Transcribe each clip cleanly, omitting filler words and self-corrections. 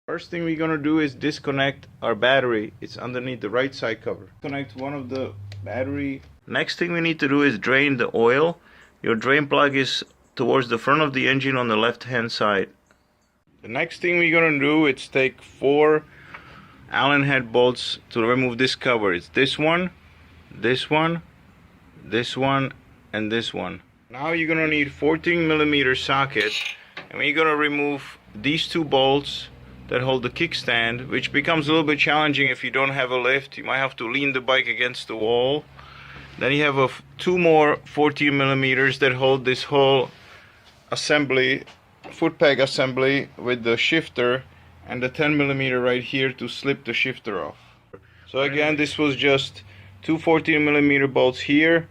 First thing we're gonna do is disconnect our battery. It's underneath the right side cover. Connect one of the battery. Next thing we need to do is drain the oil. Your drain plug is towards the front of the engine on the left hand side. The next thing we're gonna do is take 4 Allen head bolts to remove this cover. It's this one, this one, this one, and this one. Now you're gonna need 14mm socket, and we're gonna remove these 2 bolts that hold the kickstand, which becomes a little bit challenging if you don't have a lift. You might have to lean the bike against the wall. Then you have 2 more 14mm that hold this whole assembly, foot peg assembly, with the shifter, and the 10mm right here to slip the shifter off. So again, this was just 2 14mm bolts here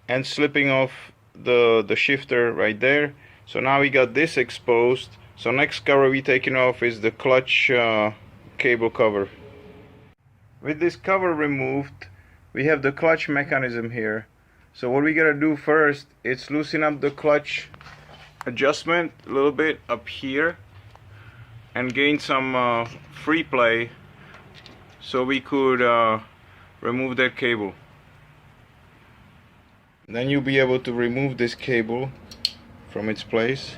and slipping off the shifter right there. So now we got this exposed. So next cover we taking off is the clutch cable cover. With this cover removed, we have the clutch mechanism here. So what we gotta do first is loosen up the clutch adjustment a little bit up here and gain some free play so we could remove that cable. Then you'll be able to remove this cable from its place.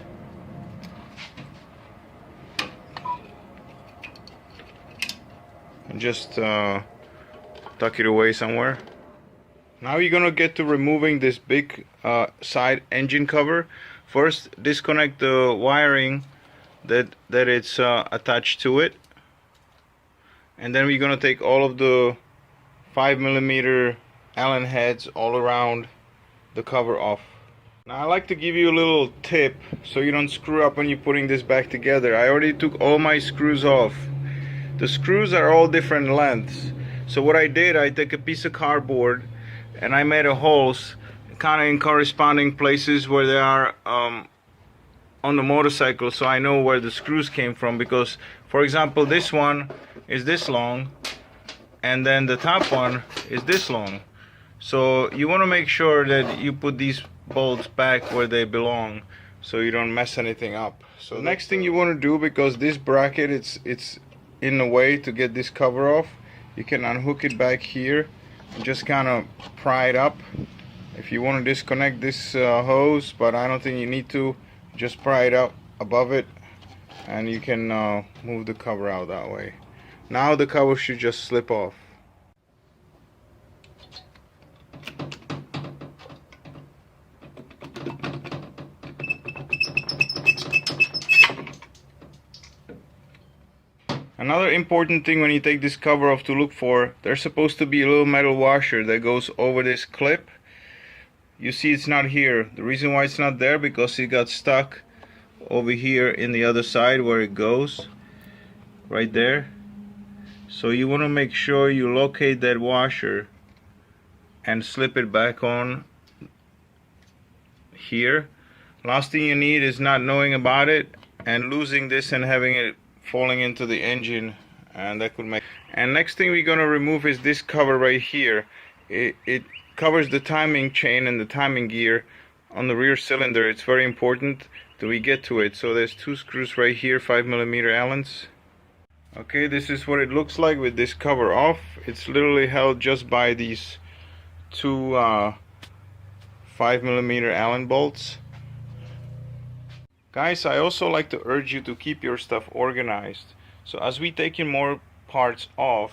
And just tuck it away somewhere. Now you're gonna get to removing this big side engine cover. First, disconnect the wiring that it's attached to it, and then we're gonna take all of the 5mm Allen heads all around the cover off. Now I like to give you a little tip so you don't screw up when you're putting this back together. I already took all my screws off. The screws are all different lengths. So what I did, I took a piece of cardboard and I made a holes kind of in corresponding places where they are on the motorcycle, so I know where the screws came from. Because for example, this one is this long and then the top one is this long. So you want to make sure that you put these bolts back where they belong so you don't mess anything up. So the next thing you want to do, because this bracket it's in the way to get this cover off, you can unhook it back here and just kind of pry it up. If you want to disconnect this hose, but I don't think you need to, just pry it up above it and you can move the cover out that way. Now the cover should just slip off. Another important thing when you take this cover off to look for, there's supposed to be a little metal washer that goes over this clip. You see it's not here. The reason why it's not there, because it got stuck over here in the other side where it goes, right there. So you want to make sure you locate that washer and slip it back on here. Last thing you need is not knowing about it and losing this and having it falling into the engine, and that could make. And next thing we're gonna remove is this cover right here. It covers the timing chain and the timing gear on the rear cylinder. It's very important that we get to it. So there's 2 screws right here, 5mm Allens. Okay, this is what it looks like with this cover off. It's literally held just by these 2 5mm Allen bolts. Guys, I also like to urge you to keep your stuff organized. So as we taking more parts off,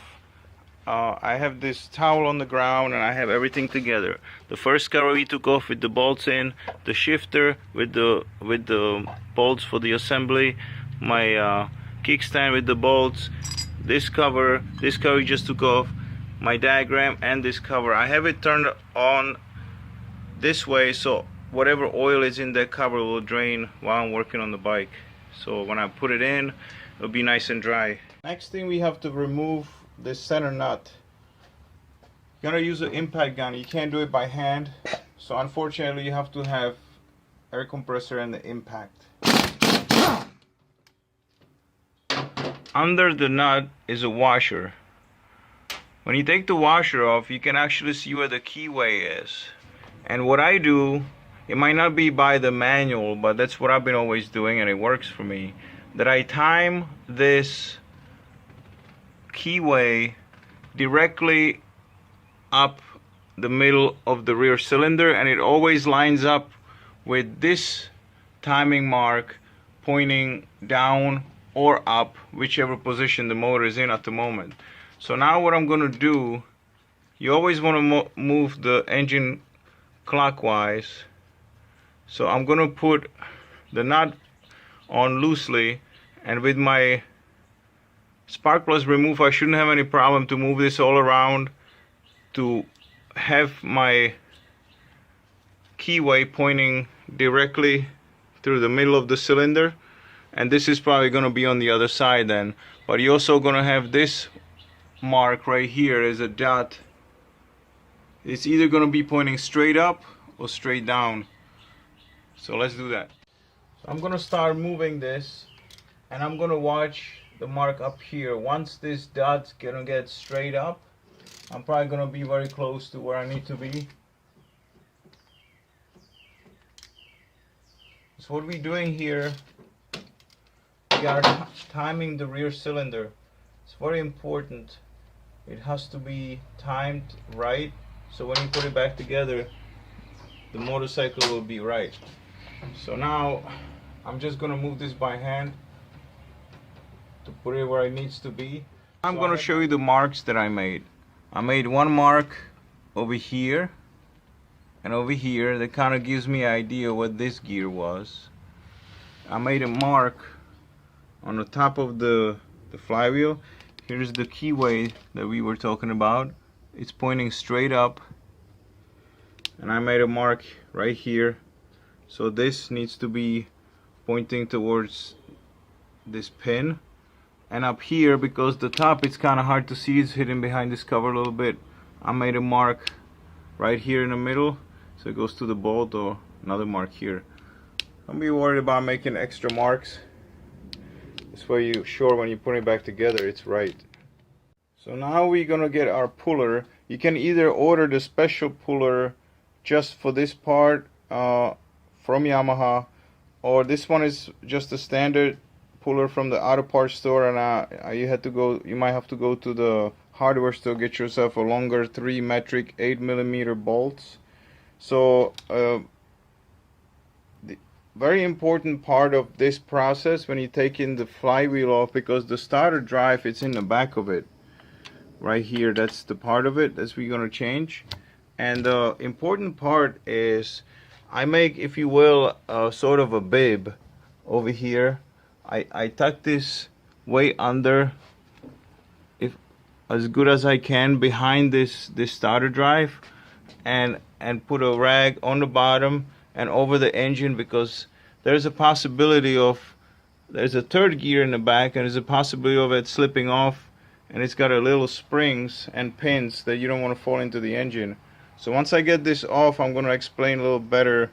I have this towel on the ground and I have everything together. The first cover we took off with the bolts in, the shifter with the bolts for the assembly, my kickstand with the bolts, this cover we just took off, my diagram, and this cover. I have it turned on this way so whatever oil is in that cover will drain while I'm working on the bike. So when I put it in, it'll be nice and dry. Next thing, we have to remove this center nut. You're gonna use an impact gun. You can't do it by hand, so unfortunately you have to have air compressor and the impact. Under the nut is a washer. When you take the washer off, you can actually see where the keyway is. And what I do it might not be by the manual, but that's what I've been always doing, and it works for me, that I time this keyway directly up the middle of the rear cylinder, and it always lines up with this timing mark pointing down or up, whichever position the motor is in at the moment. So now what I'm going to do, you always want to move the engine clockwise. So I'm going to put the nut on loosely, and with my spark plus remove I shouldn't have any problem to move this all around to have my keyway pointing directly through the middle of the cylinder. And this is probably going to be on the other side then, but you're also going to have this mark right here as a dot. It's either going to be pointing straight up or straight down. So let's do that. So I'm going to start moving this, and I'm going to watch the mark up here. Once this dot's going to get straight up, I'm probably going to be very close to where I need to be. So what we're doing here, we are timing the rear cylinder. It's very important. It has to be timed right, so when you put it back together, the motorcycle will be right. So now I'm just going to move this by hand to put it where it needs to be. I'm going to show you the marks that I made. I made one mark over here and over here that kind of gives me an idea what this gear was. I made a mark on the top of the flywheel. Here's the keyway that we were talking about. It's pointing straight up, and I made a mark right here. So this needs to be pointing towards this pin. And up here, because the top it's kind of hard to see, it's hidden behind this cover a little bit, I made a mark right here in the middle, so it goes to the bolt, or another mark here. Don't be worried about making extra marks. This way you're sure when you put it back together it's right. So now we're gonna get our puller. You can either order the special puller just for this part from Yamaha, or this one is just a standard puller from the auto parts store, and you might have to go to the hardware store, get yourself a longer 3 metric 8mm bolts. So the very important part of this process when you take in the flywheel off, because the starter drive, it's in the back of it right here. That's the part of it that we're going to change. And the important part is I make, if you will, sort of a bib over here. I tuck this way under, if as good as I can, behind this starter drive, and put a rag on the bottom and over the engine, because there's a possibility of, there's a third gear in the back, and there's a possibility of it slipping off, and it's got a little springs and pins that you don't want to fall into the engine. So once I get this off, I'm going to explain a little better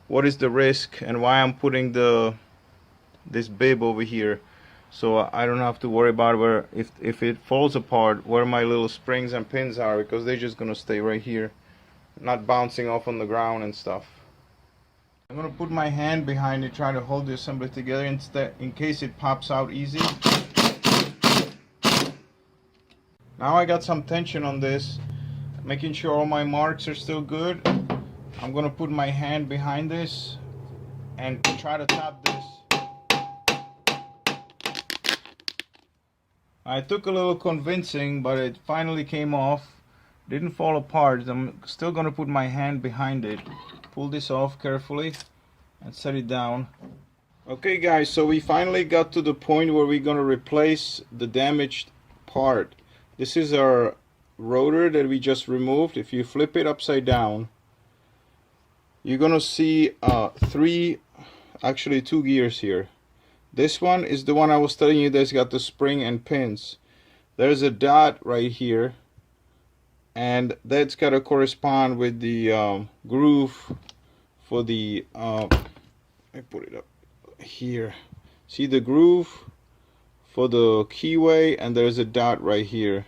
what is the risk and why I'm putting this bib over here, so I don't have to worry about where, if it falls apart, where my little springs and pins are, because they're just gonna stay right here, not bouncing off on the ground and stuff. I'm gonna put my hand behind it, try to hold the assembly together in case it pops out easy. Now I got some tension on this, making sure all my marks are still good. I'm gonna put my hand behind this and try to tap this. I took a little convincing, but it finally came off. Didn't fall apart. I'm still gonna put my hand behind it, pull this off carefully and set it down. Okay guys, so we finally got to the point where we're gonna replace the damaged part. This is our rotor that we just removed. If you flip it upside down, you're gonna see two gears here. This one is the one I was telling you that's got the spring and pins. There's a dot right here, and that's got to correspond with the groove for the I put it up here. See the groove for the keyway, and there's a dot right here.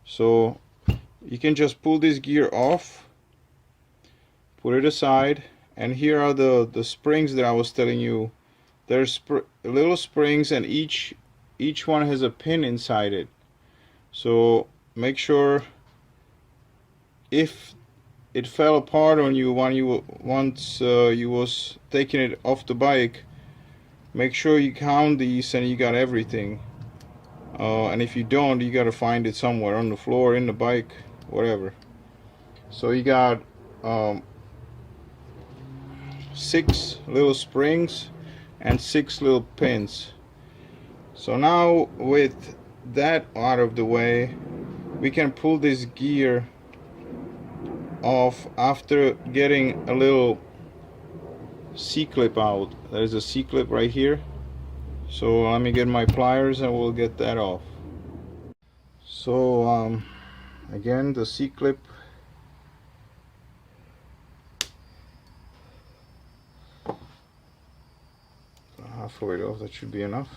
So you can just pull this gear off, put it aside, and here are the springs that I was telling you. There's little springs, and each one has a pin inside it. So make sure, if it fell apart on you once you was taking it off the bike, make sure you count these and you got everything. And if you don't, you gotta find it somewhere on the floor, in the bike, whatever. So you got 6 little springs and 6 little pins. So now, with that out of the way, we can pull this gear off after getting a little C-clip out. There's a C-clip right here. So let me get my pliers and we'll get that off. So again, the C-clip, halfway off, that should be enough.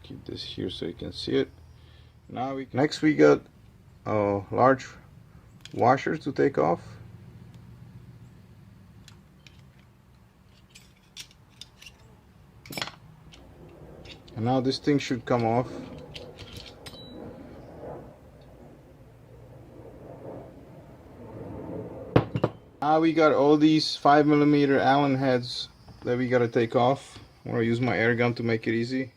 Keep this here so you can see it. Now next we got large washers to take off. And now this thing should come off. Now we got all these 5mm Allen heads that we gotta take off. I'm gonna use my air gun to make it easy.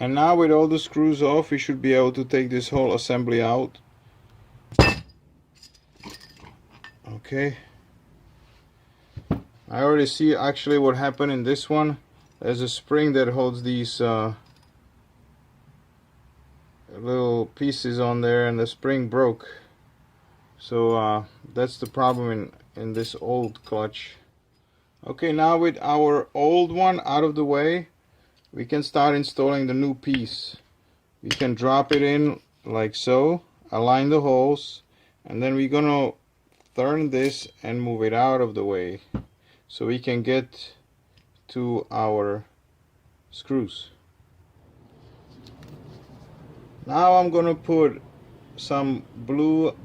And now with all the screws off, we should be able to take this whole assembly out. Okay. I already see actually what happened in this one. There's a spring that holds these little pieces on there, and the spring broke. So that's the problem in this old clutch. Okay, now with our old one out of the way, we can start installing the new piece. We can drop it in like so, align the holes, and then we're gonna turn this and move it out of the way so we can get to our screws. Now I'm gonna put some blue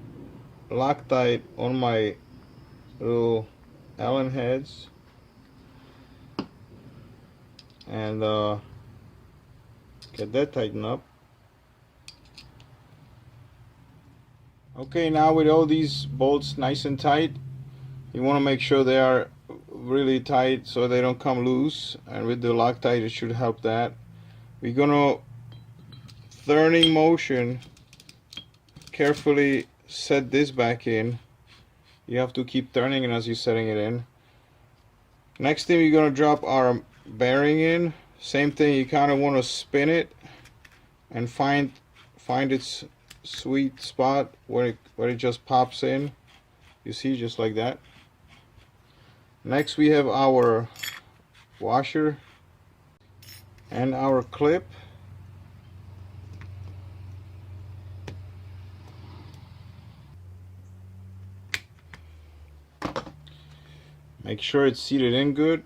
Loctite on my little Allen heads and get that tightened up. Okay, now with all these bolts nice and tight, you want to make sure they are really tight so they don't come loose, and with the Loctite it should help that. We're gonna, turning motion, carefully set this back in. You have to keep turning it as you're setting it in. Next thing, we're gonna drop our bearing in. Same thing, you kind of want to spin it and find its sweet spot where it just pops in. You see, just like that. Next we have our washer and our clip. Make sure it's seated in good,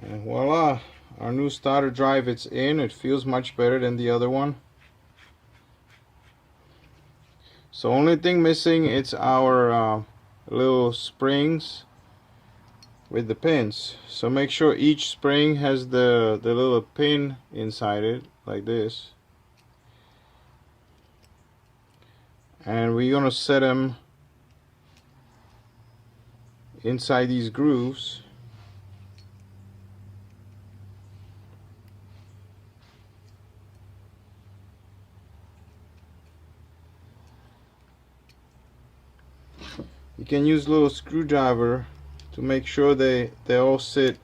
and voila, our new starter drive, it's in. It feels much better than the other one. So only thing missing, it's our little springs with the pins. So make sure each spring has the little pin inside it, like this. And we're gonna set them inside these grooves. You can use a little screwdriver to make sure they all sit.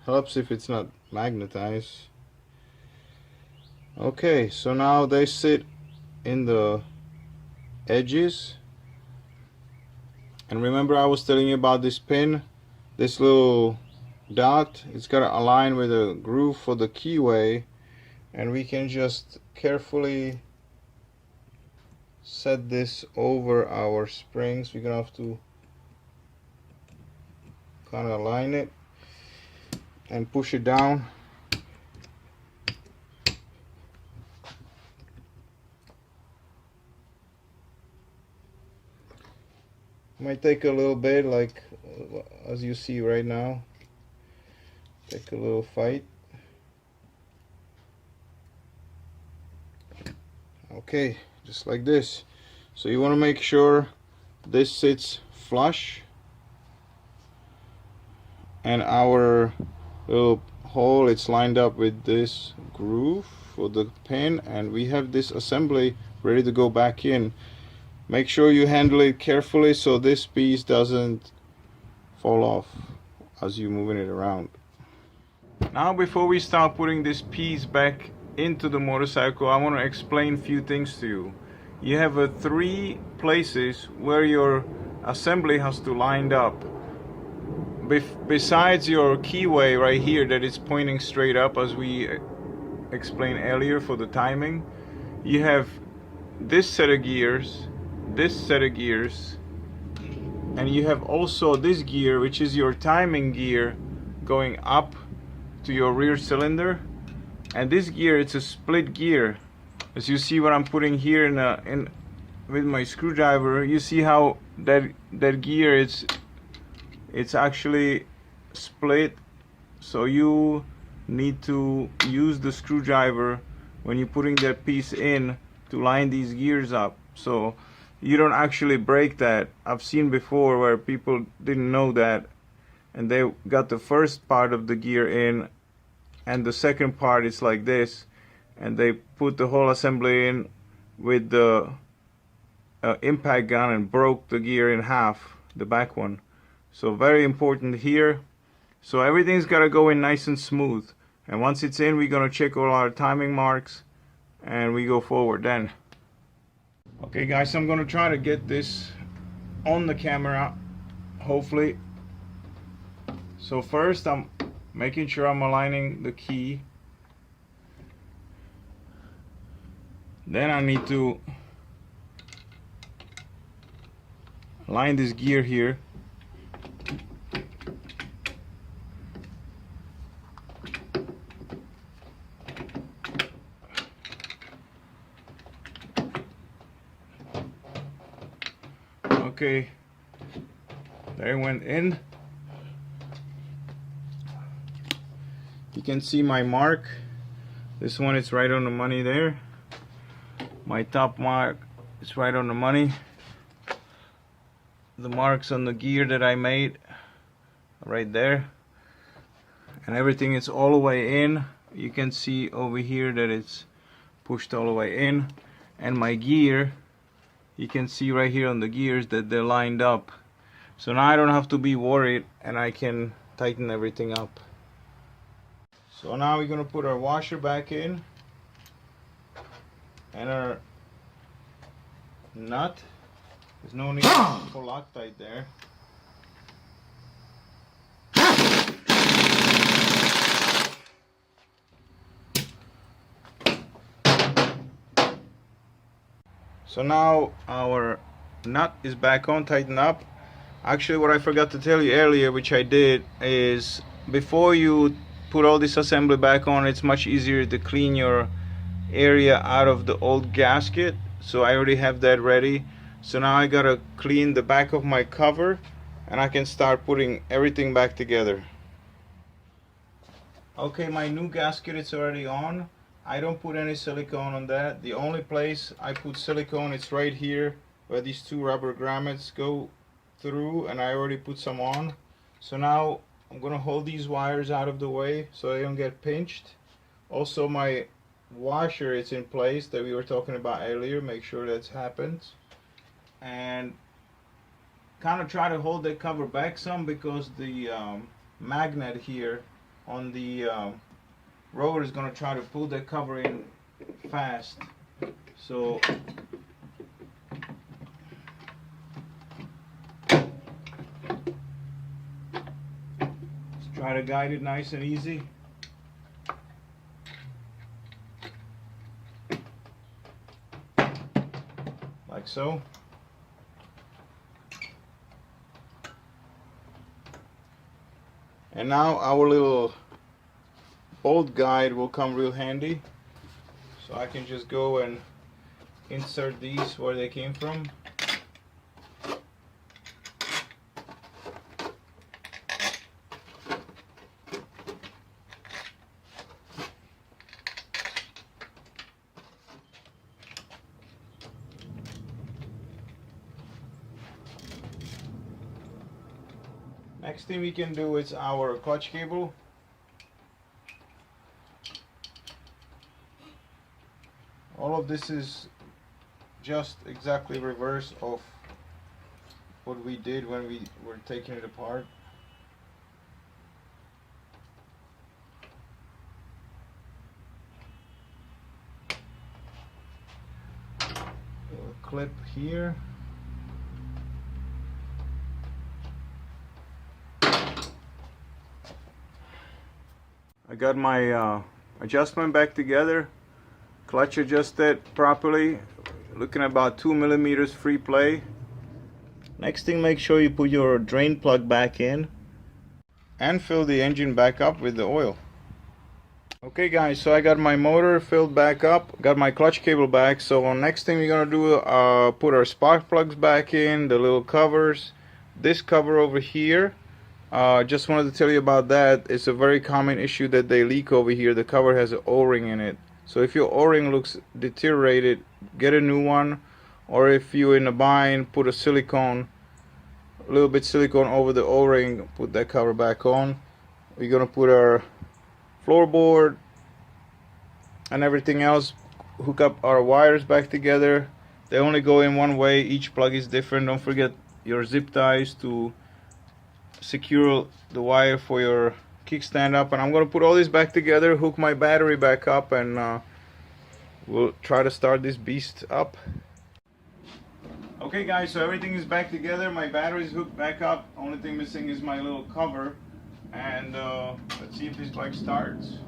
Helps if it's not magnetized. Okay, so now they sit in the edges. And remember, I was telling you about this pin, this little dot. It's got to align with a groove for the keyway, and we can just carefully set this over our springs. We're gonna have to kind of align it and push it down. Might take a little bit, like as you see right now. Take a little fight. Okay, just like this. So you want to make sure this sits flush and our little hole, it's lined up with this groove for the pin, and we have this assembly ready to go back in. Make sure you handle it carefully so this piece doesn't fall off as you're moving it around. Now before we start putting this piece back into the motorcycle, I want to explain a few things to you. You have 3 places where your assembly has to line up. Besides your keyway right here that is pointing straight up, as we explained earlier for the timing, you have this set of gears, this set of gears, and you have also this gear, which is your timing gear going up to your rear cylinder. And this gear, it's a split gear. As you see what I'm putting here in with my screwdriver, you see how that gear it's actually split. So you need to use the screwdriver when you're putting that piece in to line these gears up, so you don't actually break that. I've seen before where people didn't know that, and they got the first part of the gear in and the second part is like this, and they put the whole assembly in with the impact gun and broke the gear in half, the back one. So very important here. So everything's got to go in nice and smooth, and once it's in, we're going to check all our timing marks and we go forward then. Okay guys, I'm going to try to get this on the camera, hopefully. So first I'm making sure I'm aligning the key. Then I need to align this gear here. Okay, there it went in. You can see my mark. This one is right on the money there. My top mark is right on the money. The marks on the gear that I made right there, and everything is all the way in. You can see over here that it's pushed all the way in, and my gear, you can see right here on the gears that they're lined up. So now I don't have to be worried, and I can tighten everything up. So now we're going to put our washer back in and our nut. There's no need for Loctite there. So now our nut is back on, tightened up. Actually, what I forgot to tell you earlier, which I did, is before you put all this assembly back on, it's much easier to clean your area out of the old gasket. So I already have that ready. So now I gotta clean the back of my cover, and I can start putting everything back together. Okay, my new gasket is already on. I don't put any silicone on that. The only place I put silicone is right here where these 2 rubber grommets go through, and I already put some on. So now I'm gonna hold these wires out of the way so they don't get pinched. Also, my washer is in place that we were talking about earlier. Make sure that's happened, and kind of try to hold that cover back some, because the magnet here on the roller is going to try to pull that cover in fast. So let's try to guide it nice and easy. Like so. And now our little bolt guide will come real handy. So I can just go and insert these where they came from. Next thing we can do is our clutch cable. All of this is just exactly reverse of what we did when we were taking it apart. Little clip here. I got my adjustment back together, clutch adjusted properly, looking at about 2 millimeters free play. Next thing, make sure you put your drain plug back in and fill the engine back up with the oil. Okay guys, so I got my motor filled back up, got my clutch cable back. So next thing we're gonna do, put our spark plugs back in, the little covers, this cover over here. Just wanted to tell you about that. It's a very common issue that they leak over here. The cover has an O-ring in it. So if your O-ring looks deteriorated, get a new one. Or if you're in a bind, put a little bit silicone over the O-ring, put that cover back on. We're gonna put our floorboard and everything else, hook up our wires back together. They only go in one way, each plug is different. Don't forget your zip ties to secure the wire for your kickstand up. And I'm gonna put all this back together, hook my battery back up, and we'll try to start this beast up. Okay guys, so everything is back together, my battery is hooked back up. Only thing missing is my little cover, and let's see if this bike starts.